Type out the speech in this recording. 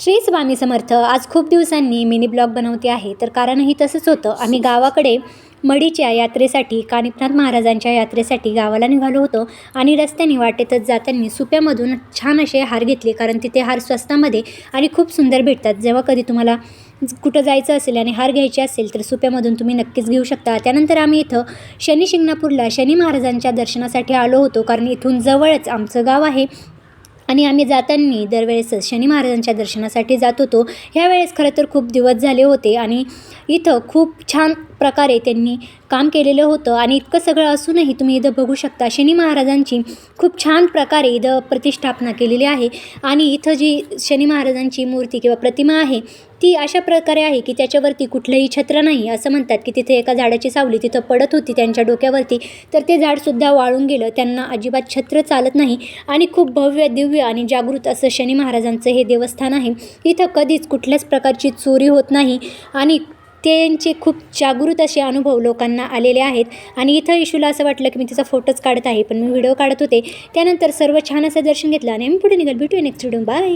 श्री स्वामी समर्थ. आज खूप दिवसांनी मिनी ब्लॉग बनवते आहे. तर कारणही तसंच होतं. आम्ही गावाकडे मडीच्या यात्रेसाठी, कानिफनाथ महाराजांच्या यात्रेसाठी गावाला निघालो होतो आणि रस्त्याने वाटेतच जाताना सुप्यामधून छान असे हार घेतले, कारण तिथे हार स्वस्तामध्ये आणि खूप सुंदर भेटतात. जेव्हा कधी तुम्हाला कुठं जायचं असेल आणि हार घ्यायचे असेल तर सुप्यामधून तुम्ही नक्कीच घेऊ शकता. त्यानंतर आम्ही इथं शनी शिंगणापूरला शनी महाराजांच्या दर्शनासाठी आलो होतो, कारण इथून जवळच आमचं गाव आहे आणि आम्ही जाताना दरवेळेसच शनी महाराजांच्या दर्शनासाठी जात होतो. ह्यावेळेस खरं तर खूप दिवस झाले होते आणि इथं खूप छान प्रकारे त्यांनी काम केलेलं होतं. आणि इतकं सगळं असूनही तुम्ही इथं बघू शकता शनी महाराजांची खूप छान प्रकारे इथं प्रतिष्ठापना केलेली आहे. आणि इथं जी शनी महाराजांची मूर्ती किंवा प्रतिमा आहे ती अशा प्रकारे आहे की त्याच्यावरती कुठलंही छत्र नाही. असं म्हणतात की तिथे एका झाडाची सावली तिथं पडत होती त्यांच्या डोक्यावरती, तर ते झाडसुद्धा वाळून गेलं. त्यांना अजिबात छत्र चालत नाही आणि खूप भव्य दिव्य आणि जागृत असं शनी महाराजांचं हे देवस्थान आहे. इथं कधीच कुठल्याच प्रकारची चोरी होत नाही आणि त्यांचे खूप जागृत असे अनुभव लोकांना आलेले आहेत. आणि इथं इशूला असं वाटलं की मी तिचा फोटोच काढत आहे, पण मी व्हिडिओ काढत होते. त्यानंतर सर्व छान असं दर्शन घेतलं आणि आम्ही पुढे निघाल. भेटूया नेक्स्ट व्हिडिओ. बाय.